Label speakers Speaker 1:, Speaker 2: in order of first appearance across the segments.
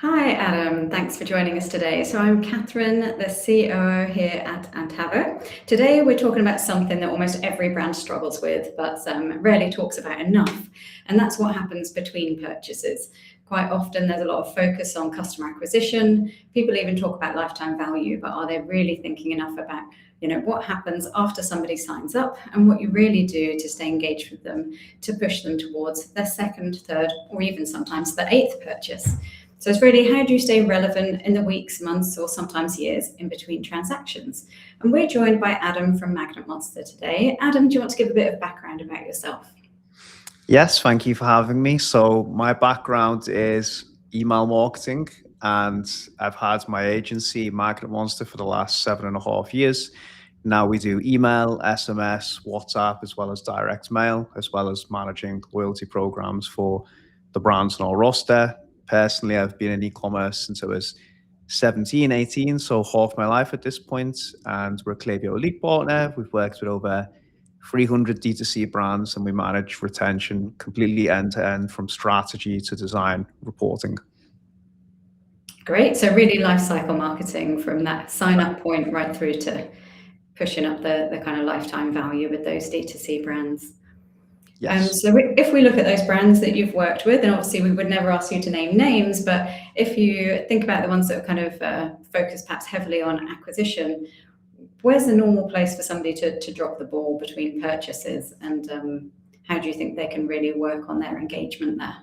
Speaker 1: Hi, Adam. Thanks for joining us today. So I'm Kathryn, the COO here at Antavo. Today we're talking about something that almost every brand struggles with, but rarely talks about enough, and that's what happens between purchases. Quite often there's a lot of focus on customer acquisition. People even talk about lifetime value, but are they really thinking enough about what happens after somebody signs up and what you really do to stay engaged with them to push them towards their second, third, or even sometimes the eighth purchase? So it's really, how do you stay relevant in the weeks, months, or sometimes years in between transactions? And we're joined by Adam from Magnet Monster today. Adam, do you want to give a bit of background about yourself?
Speaker 2: Yes, thank you for having me. So my background is email marketing, and I've had my agency, Magnet Monster, for the last 7.5 years. Now we do email, SMS, WhatsApp, as well as direct mail, as well as managing loyalty programs for the brands on our roster. Personally, I've been in e-commerce since I was 17, 18, so half my life at this point, and we're a Klaviyo Elite partner. We've worked with over 300 D2C brands, and we manage retention completely end-to-end from strategy to design reporting.
Speaker 1: Great. So really life cycle marketing from that sign-up point right through to pushing up the kind of lifetime value with those D2C brands.
Speaker 2: Yes.
Speaker 1: So if we look at those brands that you've worked with, and obviously we would never ask you to name names, but if you think about the ones that are kind of focused perhaps heavily on acquisition, where's the normal place for somebody to drop the ball between purchases, and how do you think they can really work on their engagement there?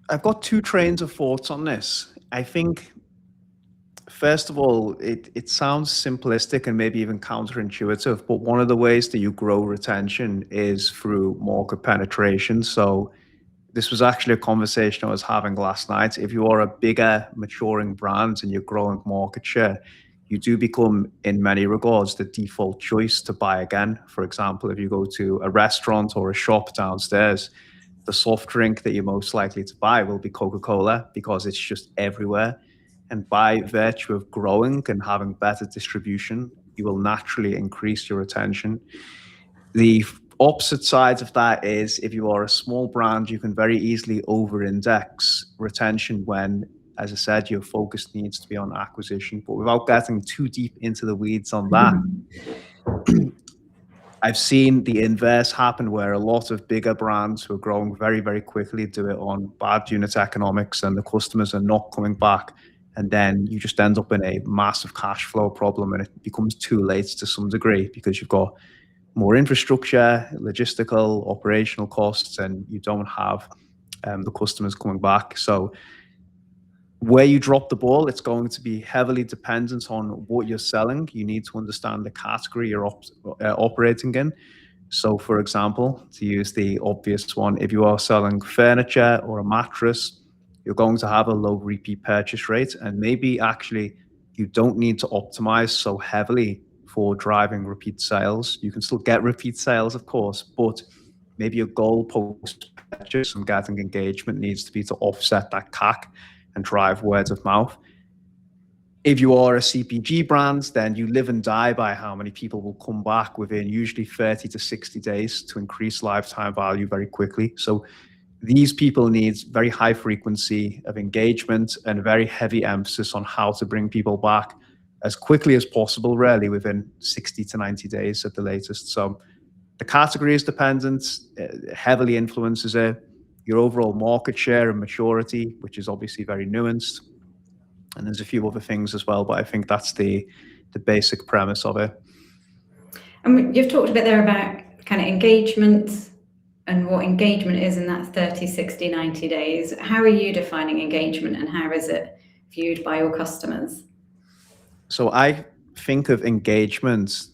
Speaker 2: I've got two trains of thoughts on this. I think, first of all, it sounds simplistic and maybe even counterintuitive, but one of the ways that you grow retention is through market penetration. So this was actually a conversation I was having last night. If you are a bigger, maturing brand and you're growing market share, you do become, in many regards, the default choice to buy again. For example, if you go to a restaurant or a shop downstairs, the soft drink that you're most likely to buy will be Coca-Cola because it's just everywhere. And by virtue of growing and having better distribution, you will naturally increase your retention. The opposite side of that is if you are a small brand, you can very easily over-index retention when, as I said, your focus needs to be on acquisition. But without getting too deep into the weeds on that, I've seen the inverse happen where a lot of bigger brands who are growing very, very quickly do it on bad unit economics and the customers are not coming back. And then you just end up in a massive cash flow problem, and it becomes too late to some degree because you've got more infrastructure, logistical, operational costs, and you don't have the customers coming back. So where you drop the ball, it's going to be heavily dependent on what you're selling. You need to understand the category you're operating in. So for example, to use the obvious one, if you are selling furniture or a mattress, you're going to have a low repeat purchase rate, and maybe actually you don't need to optimize so heavily for driving repeat sales. You can still get repeat sales, of course, but maybe your goal post-purchase and getting engagement needs to be to offset that CAC and drive word of mouth. If you are a CPG brand, then you live and die by how many people will come back within usually 30 to 60 days to increase lifetime value very quickly. So these people need very high frequency of engagement and a very heavy emphasis on how to bring people back as quickly as possible, really within 60 to 90 days at the latest. So the category is dependent, heavily influences it. Your overall market share and maturity, which is obviously very nuanced. And there's a few other things as well, but I think that's the basic premise of it.
Speaker 1: And you've talked a bit there about kind of engagement and what engagement is in that 30, 60, 90 days. How are you defining engagement, and how is it viewed by your customers?
Speaker 2: So I think of engagement,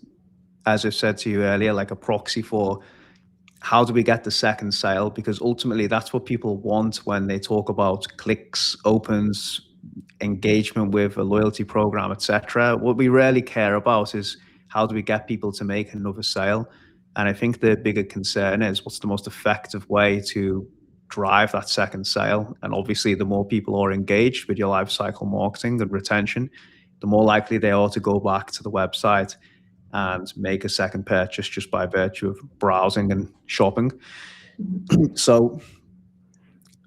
Speaker 2: as I said to you earlier, like a proxy for how do we get the second sale? Because ultimately that's what people want when they talk about clicks, opens, engagement with a loyalty program, etc. What we really care about is how do we get people to make another sale? And I think the bigger concern is what's the most effective way to drive that second sale. And obviously the more people are engaged with your life cycle marketing and retention, the more likely they are to go back to the website and make a second purchase just by virtue of browsing and shopping. So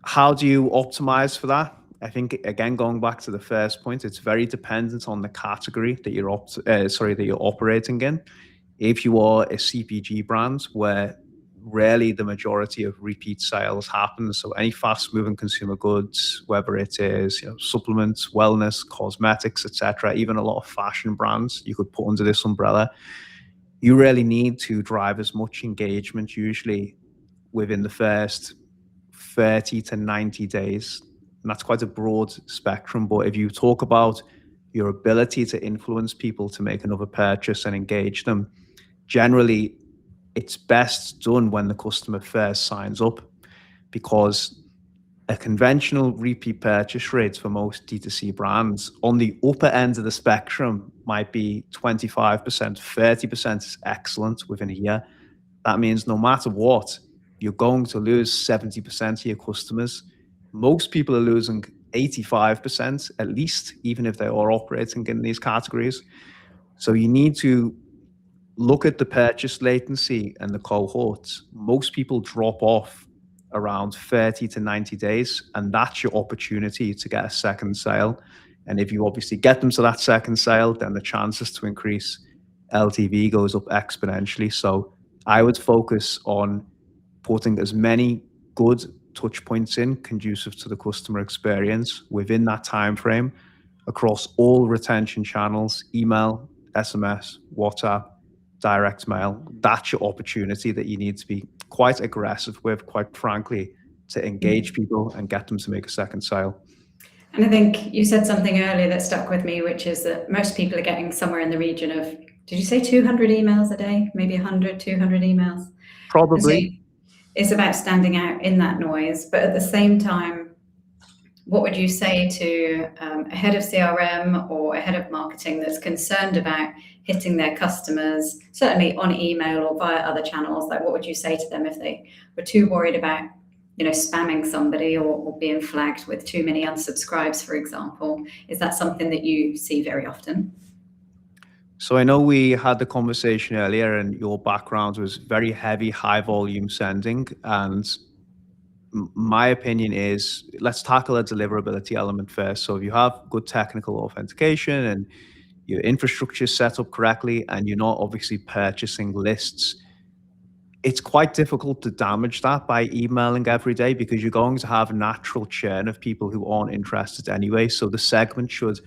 Speaker 2: how do you optimize for that? I think, again, going back to the first point, it's very dependent on the category that you're operating in. If you are a CPG brand where rarely the majority of repeat sales happen, so any fast-moving consumer goods, whether it is supplements, wellness, cosmetics, etc., even a lot of fashion brands you could put under this umbrella, you really need to drive as much engagement, usually within the first 30 to 90 days. And that's quite a broad spectrum. But if you talk about your ability to influence people to make another purchase and engage them, generally it's best done when the customer first signs up, because a conventional repeat purchase rate for most D2C brands on the upper end of the spectrum might be 25%, 30% is excellent within a year. That means no matter what, you're going to lose 70% of your customers. Most people are losing 85% at least, even if they are operating in these categories. So you need to look at the purchase latency and the cohorts. Most people drop off around 30 to 90 days, and that's your opportunity to get a second sale. And if you obviously get them to that second sale, then the chances to increase LTV goes up exponentially. So I would focus on putting as many good touch points in conducive to the customer experience within that time frame across all retention channels: email, SMS, WhatsApp, direct mail. That's your opportunity that you need to be quite aggressive with, quite frankly, to engage people and get them to make a second sale.
Speaker 1: And I think you said something earlier that stuck with me, which is that most people are getting somewhere in the region of, did you say 200 emails a day? Maybe 100, 200 emails?
Speaker 2: Probably.
Speaker 1: It's about standing out in that noise. But at the same time, what would you say to a head of CRM or a head of marketing that's concerned about hitting their customers, certainly on email or via other channels? Like, what would you say to them if they were too worried about, spamming somebody or being flagged with too many unsubscribes, for example? Is that something that you see very often?
Speaker 2: So I know we had the conversation earlier, and your background was very heavy, high volume sending. And my opinion is, let's tackle a deliverability element first. So if you have good technical authentication and your infrastructure is set up correctly, and you're not obviously purchasing lists, it's quite difficult to damage that by emailing every day, because you're going to have a natural churn of people who aren't interested anyway. So the segment should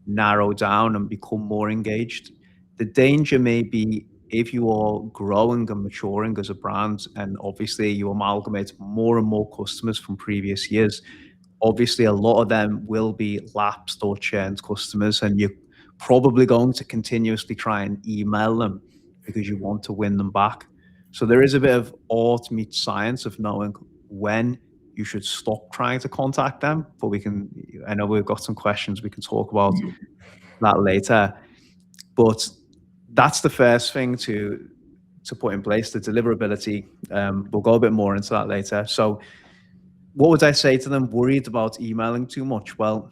Speaker 2: narrow down and become more engaged. The danger may be if you are growing and maturing as a brand, and obviously you amalgamate more and more customers from previous years, obviously a lot of them will be lapsed or churned customers, and you're probably going to continuously try and email them because you want to win them back. So there is a bit of art meets science of knowing when you should stop trying to contact them. But I know we've got some questions we can talk about that later. But that's the first thing to put in place, the deliverability. We'll go a bit more into that later. So what would I say to them worried about emailing too much? Well,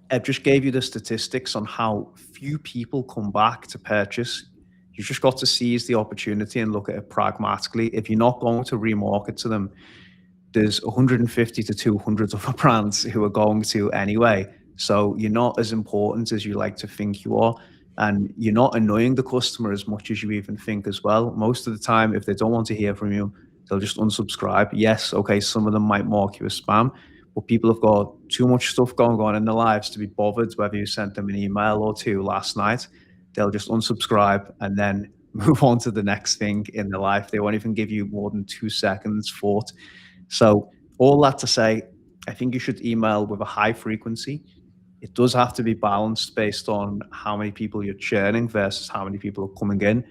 Speaker 2: I just gave you the statistics on how few people come back to purchase. You've just got to seize the opportunity and look at it pragmatically. If you're not going to remarket to them, there's 150 to 200 other brands who are going to anyway. So you're not as important as you like to think you are. And you're not annoying the customer as much as you even think as well. Most of the time, if they don't want to hear from you, they'll just unsubscribe. Yes, okay, some of them might mark you as spam, but people have got too much stuff going on in their lives to be bothered whether you sent them an email or two last night. They'll just unsubscribe and then move on to the next thing in their life. They won't even give you more than 2 seconds thought. So all that to say, I think you should email with a high frequency. It does have to be balanced based on how many people you're churning versus how many people are coming in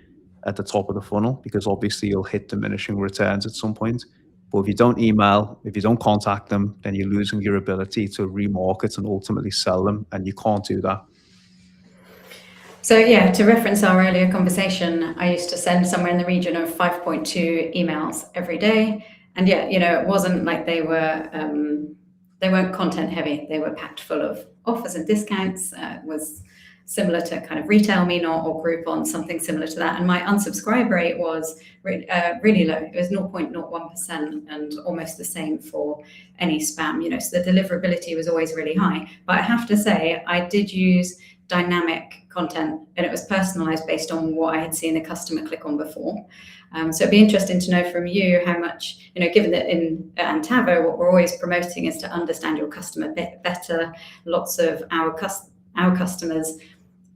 Speaker 2: at the top of the funnel, because obviously you'll hit diminishing returns at some point. But if you don't email, if you don't contact them, then you're losing your ability to remarket and ultimately sell them, and you can't do that.
Speaker 1: So yeah, to reference our earlier conversation, I used to send somewhere in the region of 5.2 emails every day. And yeah, it wasn't like they weren't content heavy. They were packed full of offers and discounts. It was similar to kind of Retail Me Not or Groupon, something similar to that. And my unsubscribe rate was really low. It was 0.01% and almost the same for any spam, so the deliverability was always really high. But I have to say, I did use dynamic content, and it was personalized based on what I had seen the customer click on before. So it'd be interesting to know from you how much, given that in Antavo, what we're always promoting is to understand your customer better. Lots of our customers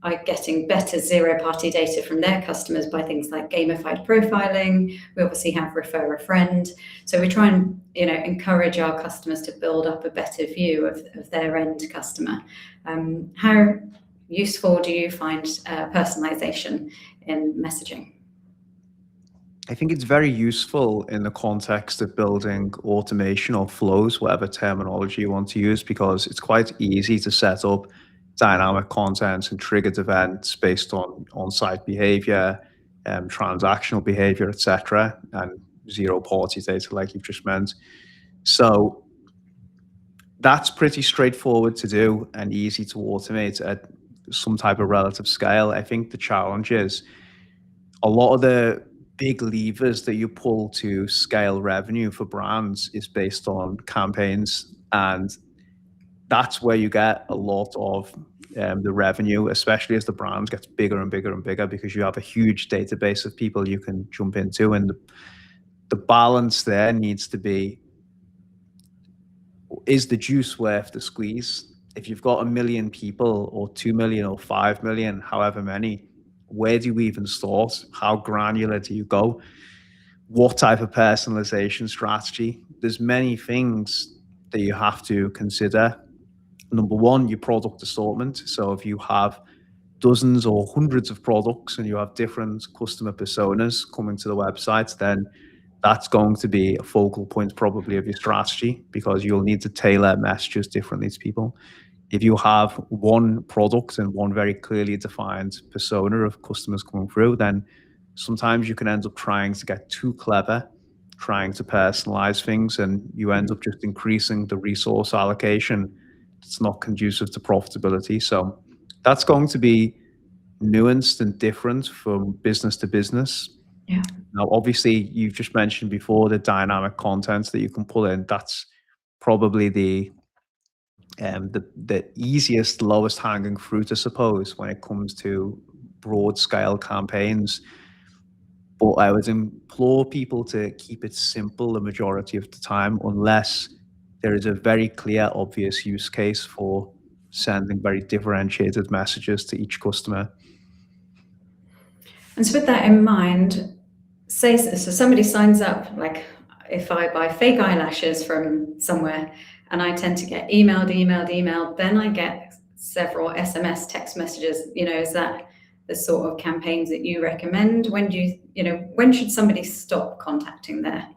Speaker 1: are getting better zero-party data from their customers by things like gamified profiling. We obviously have refer a friend. So we try and encourage our customers to build up a better view of their end customer. How useful do you find personalization in messaging?
Speaker 2: I think it's very useful in the context of building automation or flows, whatever terminology you want to use, because it's quite easy to set up dynamic content and triggered events based on on-site behavior, transactional behavior, etc., and zero-party data like you've just meant. So that's pretty straightforward to do and easy to automate at some type of relative scale. I think the challenge is a lot of the big levers that you pull to scale revenue for brands is based on campaigns, and that's where you get a lot of the revenue, especially as the brand gets bigger and bigger and bigger, because you have a huge database of people you can jump into, and the balance there needs to be, is the juice worth the squeeze? If you've got 1 million people or 2 million or 5 million, however many, where do you even start? How granular do you go? What type of personalization strategy? There's many things that you have to consider. Number one, your product assortment. So if you have dozens or hundreds of products and you have different customer personas coming to the website, then that's going to be a focal point probably of your strategy, because you'll need to tailor messages differently to people. If you have one product and one very clearly defined persona of customers coming through, then sometimes you can end up trying to get too clever, trying to personalize things, and you end up just increasing the resource allocation. It's not conducive to profitability. So that's going to be nuanced and different from business to business.
Speaker 1: Yeah.
Speaker 2: Now, obviously, you've just mentioned before the dynamic content that you can pull in. That's probably the easiest, lowest hanging fruit, I suppose, when it comes to broad scale campaigns. But I would implore people to keep it simple the majority of the time, unless there is a very clear, obvious use case for sending very differentiated messages to each customer.
Speaker 1: And so with that in mind, so somebody signs up, like if I buy fake eyelashes from somewhere, and I tend to get emailed, then I get several SMS text messages. Is that the sort of campaigns that you recommend? When should somebody stop contacting their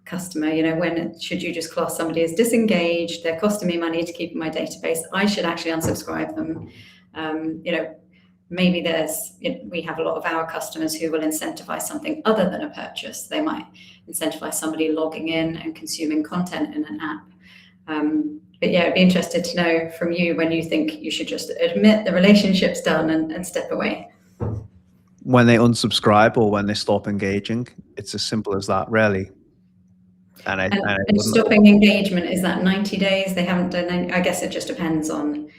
Speaker 1: customer? When should you just class somebody as disengaged? They're costing me money to keep in my database. I should actually unsubscribe them. Maybe we have a lot of our customers who will incentivize something other than a purchase. They might incentivize somebody logging in and consuming content in an app. But yeah, I'd be interested to know from you when you think you should just admit the relationship's done and step away.
Speaker 2: When they unsubscribe or when they stop engaging, it's as simple as that, really.
Speaker 1: And stopping engagement, is that 90 days? They haven't done any, I guess it just depends on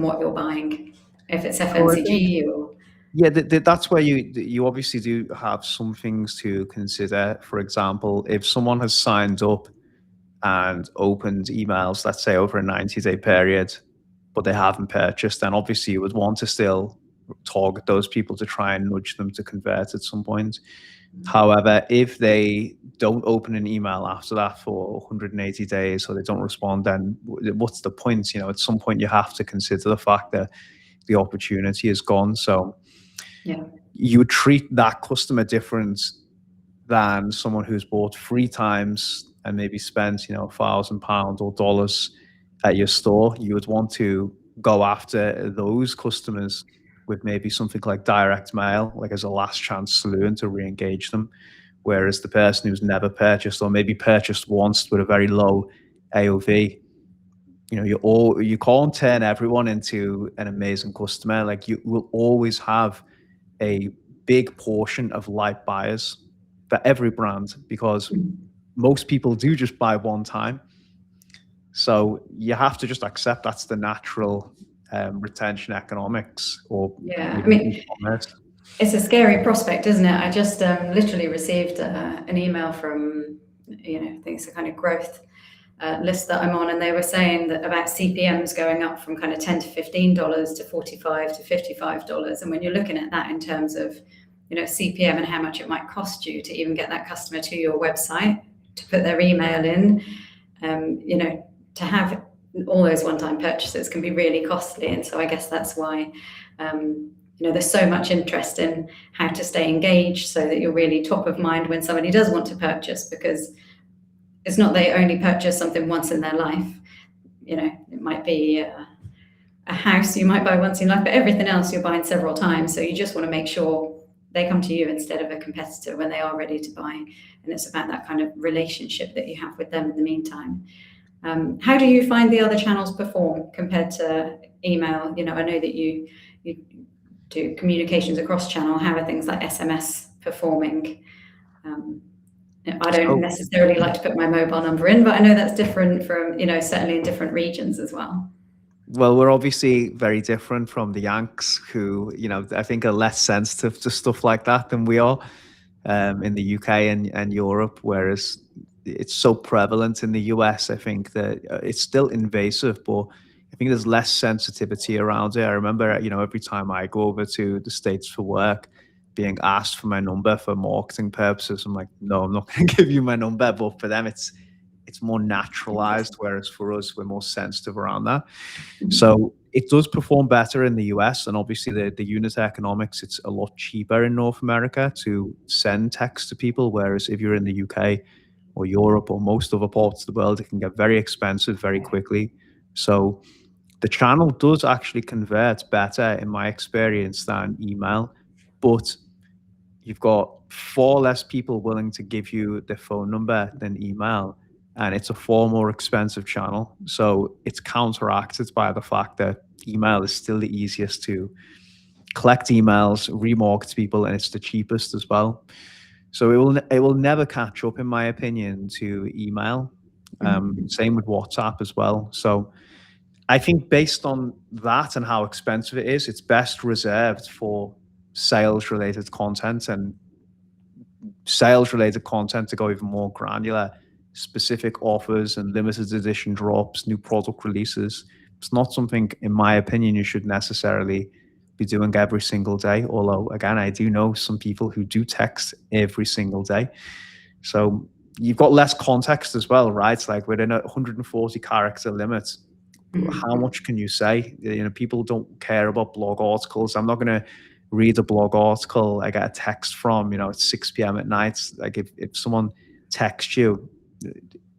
Speaker 1: what you're buying. If it's FMCG or...
Speaker 2: Yeah, that's where you obviously do have some things to consider. For example, if someone has signed up and opened emails, let's say over a 90-day period, but they haven't purchased, then obviously you would want to still target those people to try and nudge them to convert at some point. However, if they don't open an email after that for 180 days or they don't respond, then what's the point? At some point you have to consider the fact that the opportunity is gone. So
Speaker 1: yeah,
Speaker 2: you would treat that customer different than someone who's bought 3 times and maybe spent £1,000 or dollars at your store. You would want to go after those customers with maybe something like direct mail, like as a last chance saloon to re-engage them. Whereas the person who's never purchased or maybe purchased once with a very low AOV, you can't turn everyone into an amazing customer. Like, you will always have a big portion of light buyers for every brand, because most people do just buy one time. So you have to just accept that's the natural retention economics, or
Speaker 1: Yeah, I mean,
Speaker 2: e-commerce.
Speaker 1: it's a scary prospect, isn't it? I just literally received an email from, I think it's a kind of growth list that I'm on, and they were saying that about CPMs going up from kind of $10 to $15 to $45 to $55. And when you're looking at that in terms of, CPM and how much it might cost you to even get that customer to your website, to put their email in, to have all those one-time purchases can be really costly. And so I guess that's why, there's so much interest in how to stay engaged so that you're really top of mind when somebody does want to purchase, because it's not they only purchase something once in their life. It might be a house you might buy once in life, but everything else you're buying several times. So you just want to make sure they come to you instead of a competitor when they are ready to buy. And it's about that kind of relationship that you have with them in the meantime. How do you find the other channels perform compared to email? I know that you do communications across channel. How are things like SMS performing? I don't necessarily like to put my mobile number in, but I know that's different from, certainly in different regions as well.
Speaker 2: Well, we're obviously very different from the Yanks, who, I think are less sensitive to stuff like that than we are in the UK and Europe, whereas it's so prevalent in the US. I think that it's still invasive, but I think there's less sensitivity around it. I remember, every time I go over to the States for work, being asked for my number for marketing purposes. I'm like, no, I'm not going to give you my number. But for them, it's more naturalized, whereas for us, we're more sensitive around that. So it does perform better in the US, and obviously the unit economics, it's a lot cheaper in North America to send text to people, whereas if you're in the UK or Europe or most other parts of the world, it can get very expensive very quickly. So the channel does actually convert better in my experience than email, but you've got far less people willing to give you their phone number than email, and it's a far more expensive channel. So it's counteracted by the fact that email is still the easiest to collect emails, remarket to people, and it's the cheapest as well. So it will never catch up, in my opinion, to email. Same with WhatsApp as well. So I think based on that and how expensive it is, it's best reserved for sales-related content, and sales-related content to go even more granular, specific offers and limited edition drops, new product releases. It's not something, in my opinion, you should necessarily be doing every single day. Although, again, I do know some people who do text every single day. So you've got less context as well, right? Like within a 140 character limit, how much can you say? People don't care about blog articles. I'm not going to read a blog article I get a text from, at 6 p.m. at night. Like if someone texts you,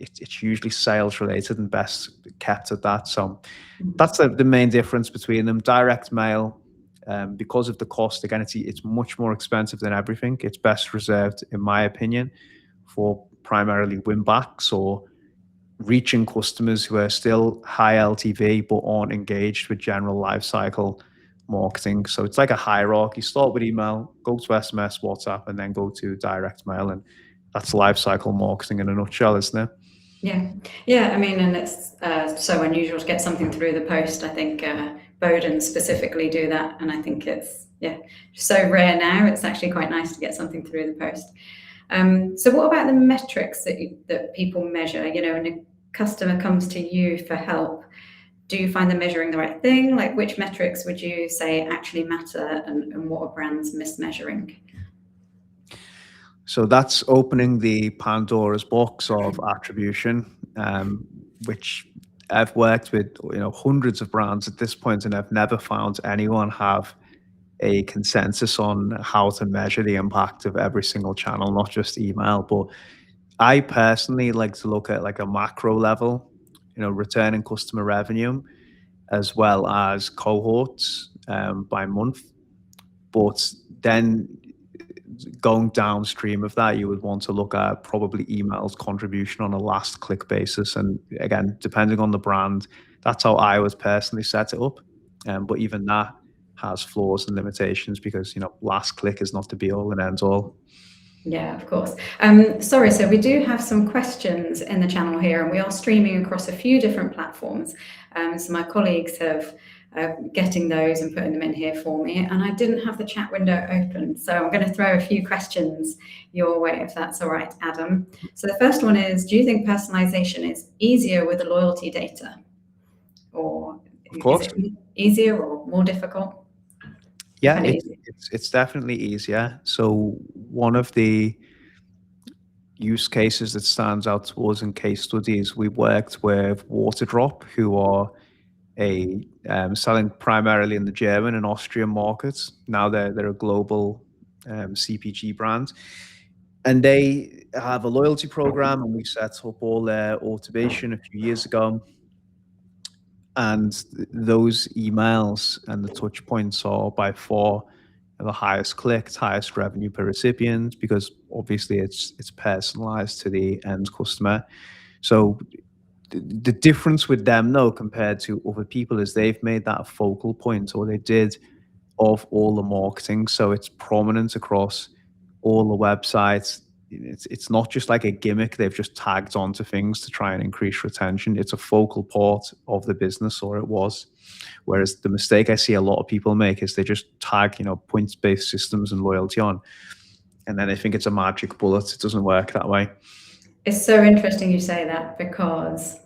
Speaker 2: it's usually sales related and best kept at that. So that's the main difference between them. Direct mail, because of the cost, again, it's much more expensive than everything. It's best reserved, in my opinion, for primarily win backs or reaching customers who are still high LTV but aren't engaged with general life cycle marketing. So it's like a hierarchy. Start with email, go to SMS, WhatsApp, and then go to direct mail. And that's life cycle marketing in a nutshell, isn't it?
Speaker 1: Yeah. I mean, and it's so unusual to get something through the post. I think Bowden specifically do that, and I think it's so rare now. It's actually quite nice to get something through the post. So what about the metrics that people measure? When a customer comes to you for help, do you find them measuring the right thing? Like, which metrics would you say actually matter, and what are brands mismeasuring?
Speaker 2: So that's opening the Pandora's box of attribution, which I've worked with hundreds of brands at this point, and I've never found anyone have a consensus on how to measure the impact of every single channel, not just email. But I personally like to look at like a macro level, returning customer revenue, as well as cohorts by month. But then going downstream of that, you would want to look at probably email's contribution on a last click basis. And again, depending on the brand, That's how I would personally set it up. But even that has flaws and limitations because, last click is not the be all and end all.
Speaker 1: Yeah, of course. Sorry, so we do have some questions in the channel here, and we are streaming across a few different platforms. So my colleagues have getting those and putting them in here for me, and I didn't have the chat window open, so I'm going to throw a few questions your way, if that's all right, Adam. So the first one is, do you think personalization is easier with the loyalty data? Or
Speaker 2: of course.
Speaker 1: Is it easier or more difficult?
Speaker 2: Yeah, it's definitely easier. So one of the use cases that stands out to us in case studies, we worked with Waterdrop, who are selling primarily in the German and Austrian markets. Now they're a global CPG brand, and they have a loyalty program, and we set up all their automation a few years ago. And those emails and the touch points are by far the highest clicked, highest revenue per recipient, because obviously it's personalized to the end customer. So the difference with them, though, compared to other people, is they've made that a focal point, or they did, of all the marketing. So it's prominent across all the websites. It's not just like a gimmick they've just tagged onto things to try and increase retention. It's a focal part of the business, or it was. Whereas the mistake I see a lot of people make is they just tag, points-based systems and loyalty on, and then they think it's a magic bullet. It doesn't work that way.
Speaker 1: It's so interesting you say that, because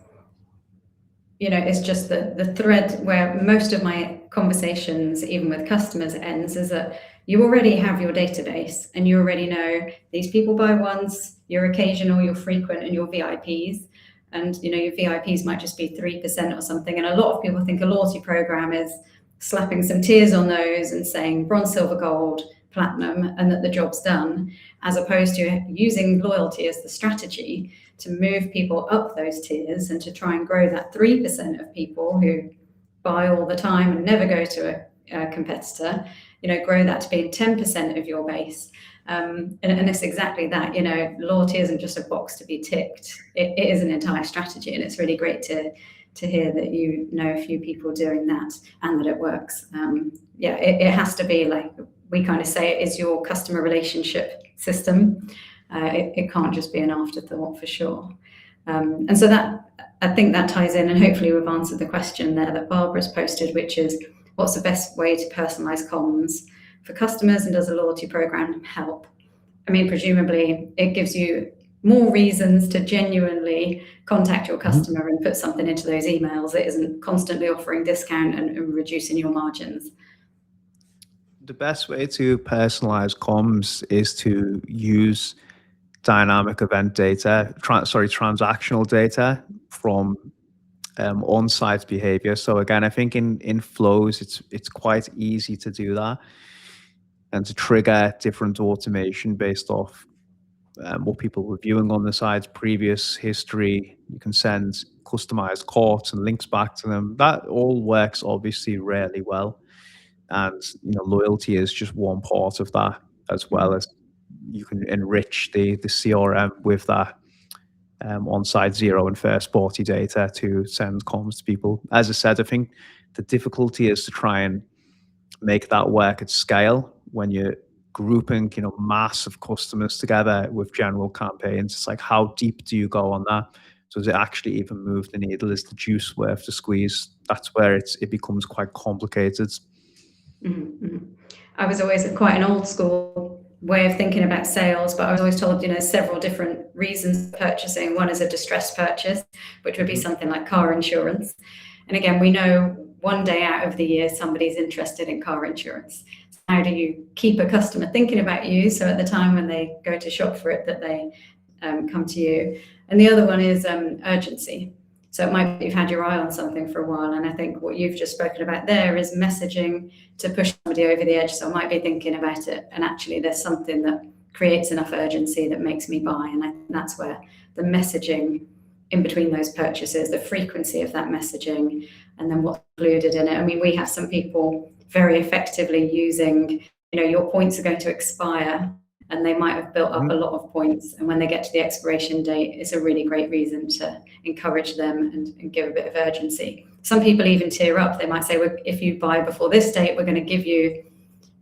Speaker 1: it's just the thread where most of my conversations, even with customers, ends, is that you already have your database and you already know these people buy once, you're occasional, you're frequent, and you're VIPs. And your VIPs might just be 3% or something. And a lot of people think a loyalty program is slapping some tiers on those and saying bronze, silver, gold, platinum, and that the job's done, as opposed to using loyalty as the strategy to move people up those tiers and to try and grow that 3% of people who buy all the time and never go to a competitor, grow that to being 10% of your base. And it's exactly that. Loyalty isn't just a box to be ticked. It is an entire strategy, and it's really great to hear that a few people doing that and that it works. It has to be, like we kind of say, it is your customer relationship system. It can't just be an afterthought, for sure. And so that, I think that ties in, and hopefully we've answered the question there that Barbara's posted, which is, what's the best way to personalize comms for customers, and does a loyalty program help? I mean, presumably it gives you more reasons to genuinely contact your customer and put something into those emails that isn't constantly offering discount and reducing your margins.
Speaker 2: The best way to personalize comms is to use dynamic event data, transactional data from on-site behavior. So again, I think in flows, it's quite easy to do that and to trigger different automation based off what people were viewing on the sites, previous history. You can send customized carts and links back to them. That all works obviously really well. And loyalty is just one part of that, as well as you can enrich the CRM with that on-site zero and first-party data to send comms to people. As I said, I think the difficulty is to try and make that work at scale when you're grouping, massive customers together with general campaigns. It's like, how deep do you go on that? So does it actually even move the needle? Is the juice worth the squeeze? That's where it becomes quite complicated.
Speaker 1: Mm-hmm. I was always quite an old school way of thinking about sales, but I was always told, several different reasons for purchasing. One is a distress purchase, which would be something like car insurance. And again, we know one day out of the year, somebody's interested in car insurance. How do you keep a customer thinking about you, so at the time when they go to shop for it, that they come to you? And the other one is urgency. So it might be you've had your eye on something for a while, and I think what you've just spoken about there is messaging to push somebody over the edge. So I might be thinking about it, and actually there's something that creates enough urgency that makes me buy. And I think that's where the messaging in between those purchases, the frequency of that messaging, and then what's included in it. I mean, we have some people very effectively using, your points are going to expire and they might have built up a lot of points. And when they get to the expiration date, it's a really great reason to encourage them and give a bit of urgency. Some people even tier up. They might say, well, if you buy before this date, we're going to give you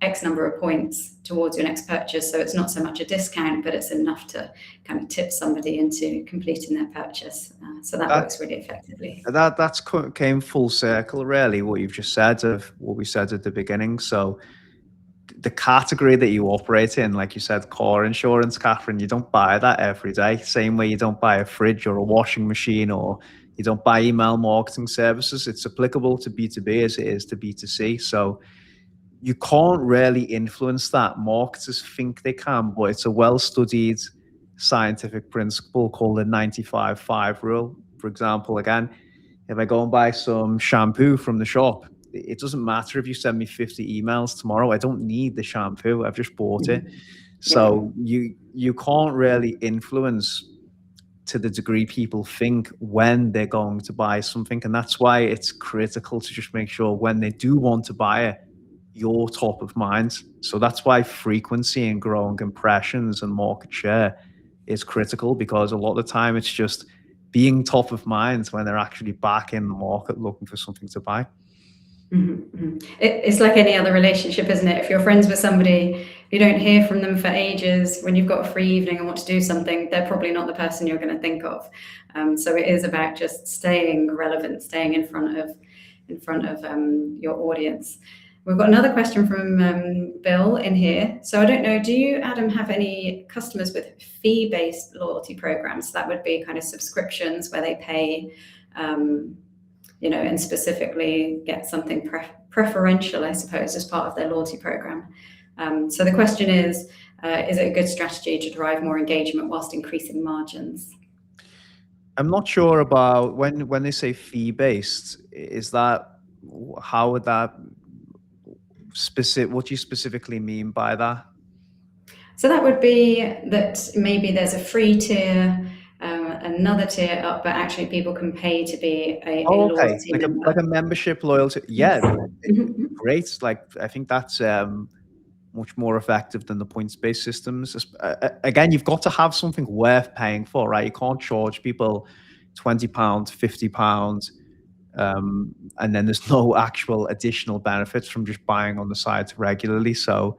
Speaker 1: X number of points towards your next purchase. So it's not so much a discount, but it's enough to kind of tip somebody into completing their purchase. So that works really effectively.
Speaker 2: That's came full circle, really, what you've just said of what we said at the beginning. So the category that you operate in, like you said, car insurance, Kathryn, you don't buy that every day. Same way you don't buy a fridge or a washing machine, or you don't buy email marketing services. It's applicable to B2B as it is to B2C. So you can't really influence that. Marketers think they can, but it's a well-studied scientific principle called the 95-5 rule. For example, again, if I go and buy some shampoo from the shop, it doesn't matter if you send me 50 emails tomorrow. I don't need the shampoo. I've just bought it. So you can't really influence to the degree people think when they're going to buy something. And that's why it's critical to just make sure when they do want to buy it, you're top of mind. So that's why frequency and growing impressions and market share is critical, because a lot of the time it's just being top of mind when they're actually back in the market looking for something to buy.
Speaker 1: It's like any other relationship, isn't it? If you're friends with somebody, you don't hear from them for ages, when you've got a free evening and want to do something, they're probably not the person you're going to think of. So it is about just staying relevant, staying in front of your audience. We've got another question from Bill in here. So I don't know, do you, Adam, have any customers with fee-based loyalty programs? That would be kind of subscriptions where they pay, and specifically get something preferential, I suppose, as part of their loyalty program. So the question is it a good strategy to drive more engagement whilst increasing margins?
Speaker 2: I'm not sure about when they say fee-based, is that, how would that what do you specifically mean by that?
Speaker 1: So that would be that maybe there's a free tier, another tier up, but actually people can pay to be a loyalty member.
Speaker 2: Like a membership loyalty. Yeah, great. Like, I think that's much more effective than the points-based systems. Again, you've got to have something worth paying for, right? You can't charge people £20, £50, and then there's no actual additional benefits from just buying on the site regularly. So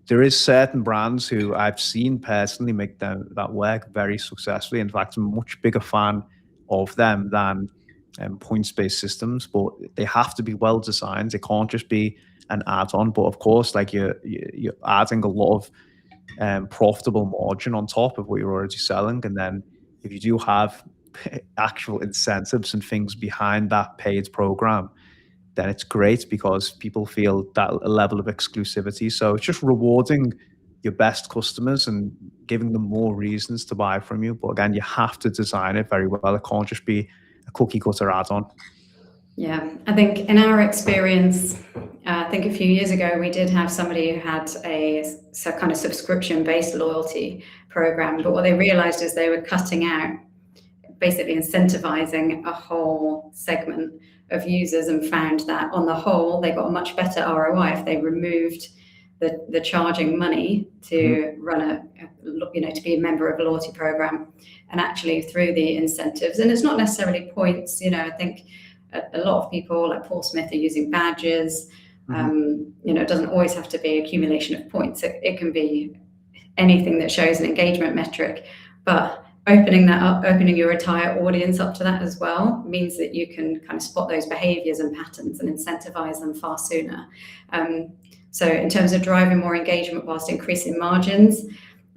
Speaker 2: there is certain brands who I've seen personally make that work very successfully. In fact, I'm a much bigger fan of them than points-based systems, but they have to be well designed. They can't just be an add-on. But of course, like you're adding a lot of profitable margin on top of what you're already selling. And then if you do have actual incentives and things behind that paid program, then it's great because people feel that level of exclusivity. So it's just rewarding your best customers and giving them more reasons to buy from you. But again, you have to design it very well. It can't just be a cookie cutter add-on.
Speaker 1: Yeah, I think in our experience, I think a few years ago, we did have somebody who had a kind of subscription-based loyalty program. But what they realized is they were cutting out, basically incentivizing a whole segment of users, and found that on the whole, they got a much better ROI if they removed the charging money to run to be a member of a loyalty program, and actually through the incentives. And it's not necessarily points, I think a lot of people like Paul Smith are using badges. It doesn't always have to be accumulation of points. It can be anything that shows an engagement metric, but opening that up, opening your entire audience up to that as well, means that you can kind of spot those behaviors and patterns and incentivize them far sooner. So in terms of driving more engagement whilst increasing margins,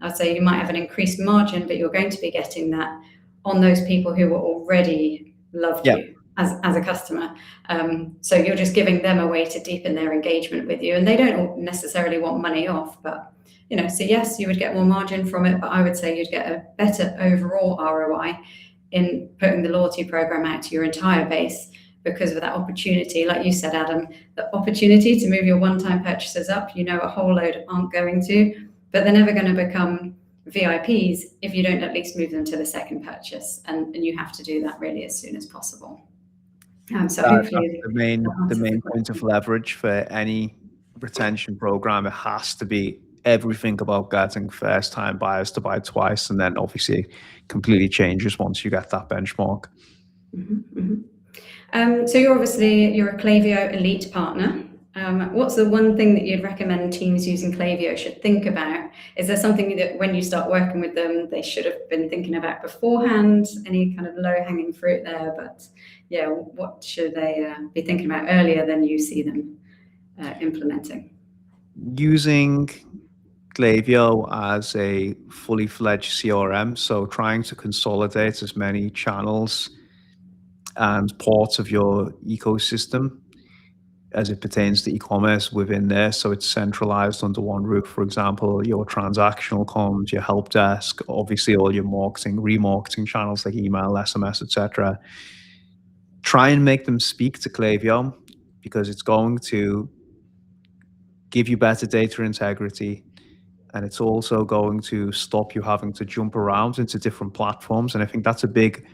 Speaker 1: I'd say you might have an increased margin, but you're going to be getting that on those people who will already love you as a customer. So you're just giving them a way to deepen their engagement with you, and they don't necessarily want money off, but so yes, you would get more margin from it, but I would say you'd get a better overall ROI in putting the loyalty program out to your entire base, because of that opportunity, like you said, Adam, the opportunity to move your one-time purchases up. A whole load aren't going to, but they're never going to become VIPs if you don't at least move them to the second purchase, and you have to do that really as soon as possible. So hopefully
Speaker 2: the main point of leverage for any retention program, it has to be everything about getting first-time buyers to buy twice, and then obviously it completely changes once you get that benchmark.
Speaker 1: So you're a Klaviyo elite partner. What's the one thing that you'd recommend teams using Klaviyo should think about? Is there something that when you start working with them, they should have been thinking about beforehand? Any kind of low-hanging fruit there? But yeah, what should they be thinking about earlier than you see them implementing?
Speaker 2: Using Klaviyo as a fully fledged CRM, so trying to consolidate as many channels and parts of your ecosystem as it pertains to e-commerce within there, so it's centralized under one roof. For example, your transactional comms, your help desk, obviously all your marketing, remarketing channels like email, SMS, etc. Try and make them speak to Klaviyo, because it's going to give you better data integrity, and it's also going to stop you having to jump around into different platforms. And I think that's a big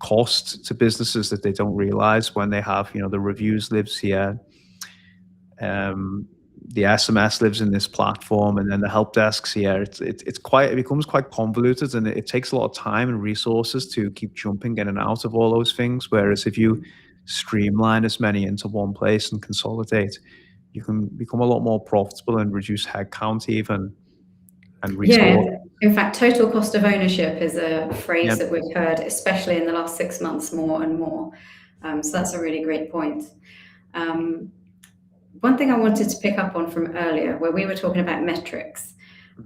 Speaker 2: cost to businesses that they don't realize when they have, the reviews lives here, the SMS lives in this platform, and then the help desks here. It becomes quite convoluted, and it takes a lot of time and resources to keep jumping in and out of all those things. Whereas if you streamline as many into one place and consolidate, you can become a lot more profitable and reduce headcount even, and resource.
Speaker 1: Yeah, in fact, total cost of ownership is a phrase that we've heard, especially in the last 6 months, more and more. So that's a really great point. One thing I wanted to pick up on from earlier, where we were talking about metrics,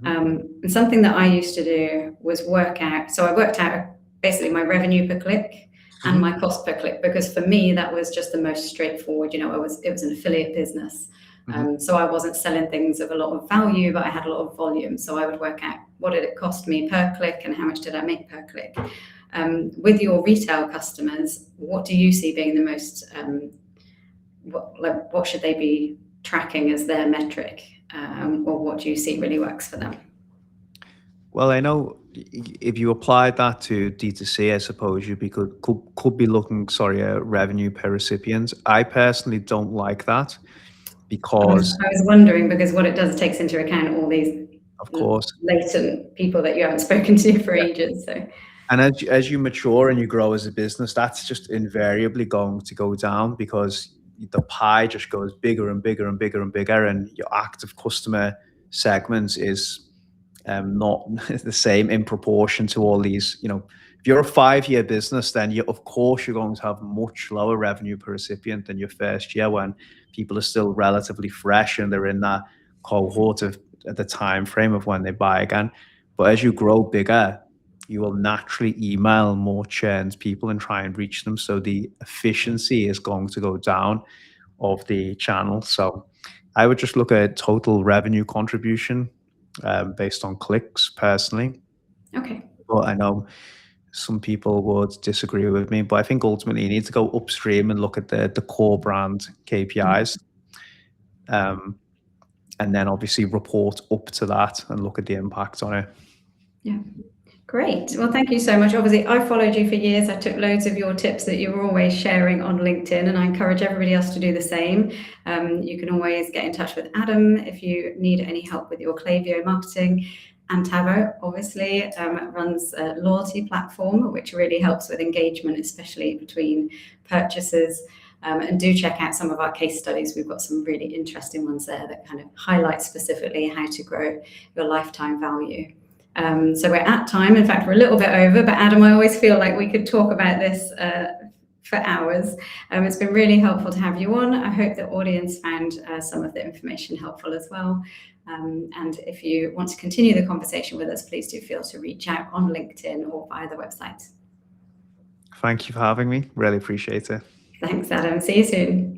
Speaker 1: and something that I used to do was work out. So I worked out basically my revenue per click and my cost per click, because for me that was just the most straightforward. It was an affiliate business, so I wasn't selling things of a lot of value, but I had a lot of volume. So I would work out what did it cost me per click and how much did I make per click. With your retail customers, what do you see being the most what should they be tracking as their metric, or what do you see really works for them?
Speaker 2: Well, I know if you applied that to D2C, I suppose you could be looking, at revenue per recipient. I personally don't like that, because
Speaker 1: I was wondering, because what it does, it takes into account all these,
Speaker 2: of course,
Speaker 1: latent people that you haven't spoken to for ages. So.
Speaker 2: And as you mature and you grow as a business, that's just invariably going to go down, because the pie just goes bigger and bigger and bigger and bigger, and your active customer segments is not the same in proportion to all these. If you're a 5-year business, then of course you're going to have much lower revenue per recipient than your first year, when people are still relatively fresh and they're in that cohort of the time frame of when they buy again. But as you grow bigger, you will naturally email more churned people and try and reach them. So the efficiency is going to go down of the channel. So I would just look at total revenue contribution based on clicks personally.
Speaker 1: Okay.
Speaker 2: But I know some people would disagree with me, but I think ultimately you need to go upstream and look at the core brand KPIs. And then obviously report up to that and look at the impact on it.
Speaker 1: Yeah. Great. Well, thank you so much. Obviously, I followed you for years. I took loads of your tips that you were always sharing on LinkedIn, and I encourage everybody else to do the same. You can always get in touch with Adam if you need any help with your Klaviyo marketing. Antavo obviously runs a loyalty platform, which really helps with engagement, especially between purchasers. And do check out some of our case studies. We've got some really interesting ones there that kind of highlight specifically how to grow your lifetime value. So we're at time. In fact, we're a little bit over, but Adam, I always feel like we could talk about this for hours. It's been really helpful to have you on. I hope the audience found some of the information helpful as well. And if you want to continue the conversation with us, please do feel to reach out on LinkedIn or via the website.
Speaker 2: Thank you for having me. Really appreciate it.
Speaker 1: Thanks, Adam. See you soon.